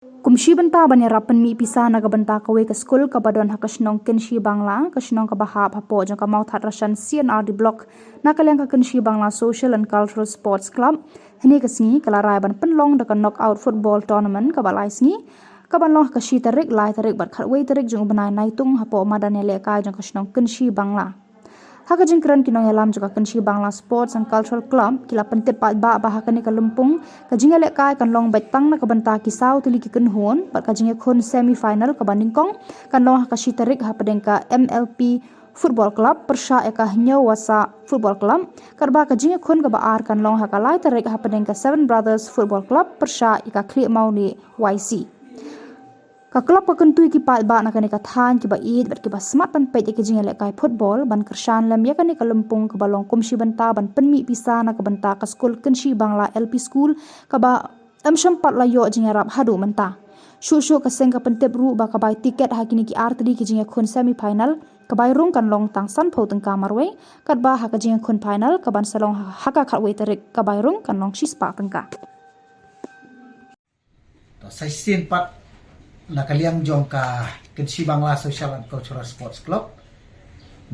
Kumshi banta banya rapan mi pisa naga banta kawe ke skul ka badon hakasnong kenshi bangla kasnong ka bahap hapo jong ka mau that rashan CNRD block nakaleng ka kenshi bangla social and cultural sports club hene kasngi kala rai ban penlong da ka knockout football tournament ka balai sngi ka banlong ka shi tarik lai tarik bat khatwei tarik jong banai naitung hapo madan le ka jong kasnong kenshi bangla haka jingkran kinong yalam juga kenshi bangla sports and cultural club kila pentit pat ba haka ni kalumpung ka jingale kai kan long betang na kabanta kisau tili ki hon pat ka jinge khon semi final ka bandingkong kan long haka shitarik ha padengka MLP football club persha eka hnyo wasa football club karba ka jinge khon ka ba ar kan long haka lai tarik ha padengka Seven Brothers football club persha eka kli mauni YC ka klub ka kentui ki pat ba na kani ka than ki ba id bat ki ba smart pan pe ki jingale kai football ban kershan lam ya kani ka lempung ka balong kumshi banta ban penmi pisa na ka banta ka skul kenshi bangla LP school ka ba amsham pat la yo jingarap hadu menta shu ka seng ka pentep ru ba ka bai tiket ha kini ki artri ki jinga khon semi final ka bai rung kan long tang san phau tang kamarwe kat ba ha ka jinga khon final ka ban salong ha ka khatwe tarik ka bai rung kan long shispa tangka to sai sin pat nakaliang jong ka Kenshi Bangla Social and Cultural Sports Club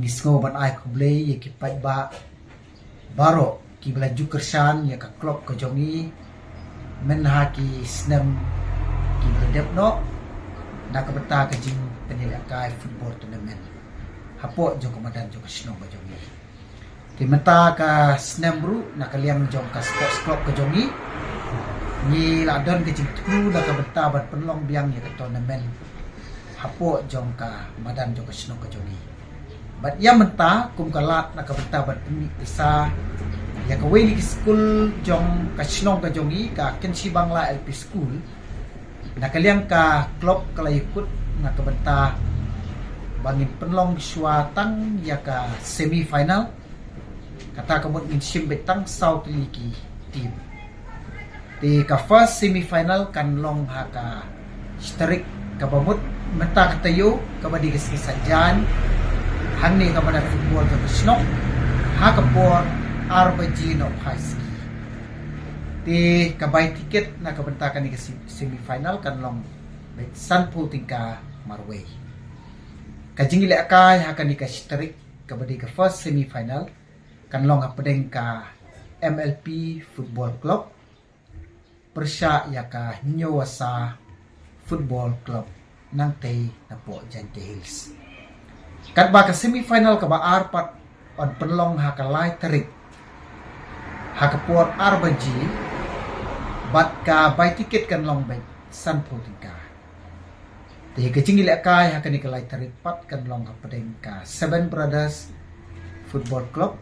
misngo ban ai kuble ye ki pai ba baro ki bela jukersan ye ka klub ko jongi men ha ki snem ki bela depno nak beta ka jing penilai kai football tournament hapo jong komandan jong snong ko jongi ki menta ka snem ru nakaliang jong ka sports club ko jongi ni la don ke jingtu la ka benta ban penlong biang ye ka tournament hapo jong ka madan jong ka snong ka jongi bat ya menta kum kalat na ka benta ban pemi pisa ya ka we ni school jong ka snong ka jongi ka Kenshi Bangla LP school na kaliang ka klub kala ikut na ka benta bangin penlong suatang ya ka semi final kata kamut min sim betang South Liki team di ka first semi final kan long ha ka historic ka bamut menta katayo ka badi ka sajan hangni ka mana football ka snok ha ka por RBG no high ski di ka buy ticket na ka benta ka ni ka semi final kan long bet sanpul tingka marway ka jingile akai ha ka ni ka historic ka badi ka first semi final kan long ha pedeng ka MLP football club persya yaka nyawasa football club nang tay na po Jante Hills kat ba ka semifinal ka ba arpat on penlong ha ka lai tarik ha ka por arbaji bat ka buy ticket kan long bet san po tingka te ka jingile kai ha ka ni ka lai tarik pat kan long ha padeng ka Seven Brothers football club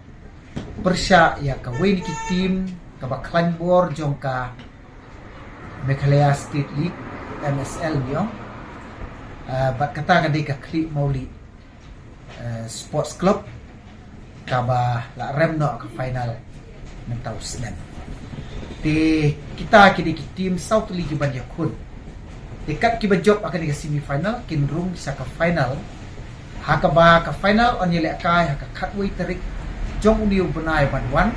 persya yaka we ni ki team ka ba klanbor jong ka Meghalaya State League MSL niyo bat kata ngadi ka Kli Mauli Sports Club kaba la remno ka final ng tausnan di kita kini ki team South League ban yakun dekat ki job akan di semi final kinrung sa ka final haka ba ka final on yele kai haka khatway tarik jong uniu banai banwan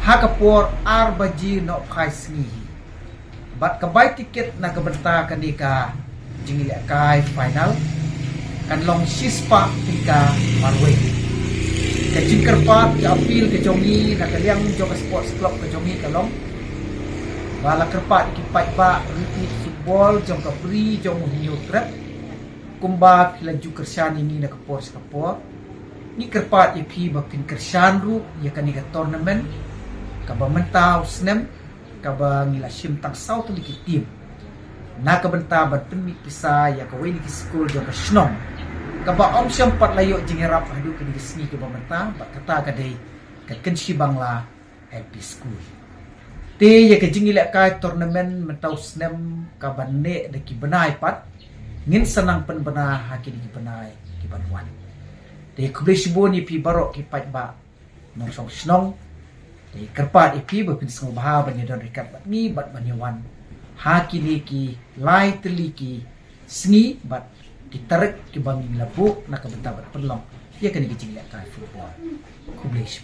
haka por arbaji no khai sngi bat ka buy ticket na ka benta kanika jingili kai final kan long sispa tika marway ka jingker pat ka appeal ke jongi na kaliang jong sports club ke jongi kalong bala kerpat ki pai ba repeat football jong ka bri jong new trap kumba kila ju kersan ini na ka pors ka por ni kerpat ip ba pin kersan ru ya kanika tournament ka ba mentau snem kaba ngila sim tang South Liki team na kabenta ban penmi pisa ya ka we ni school jo ka snong kaba om syam pat layo jingerap hadu ka di sni ka bamenta ba kata ka dei ka Kenshi Bangla LP school te ya ka jingila ka tournament mentau snem ka banne de ki banai pat ngin sanang pen bana ha ki di banai ki banwan te kublesibo ni pi barok ki pat ba nong song snong di kerpat ipi bapin sengo baha bani don rekat bat ni bat bani wan haki liki lai teliki sngi bat ditarik ki bangi labu nak benta bat perlong ya kan ki jingla kai football kublish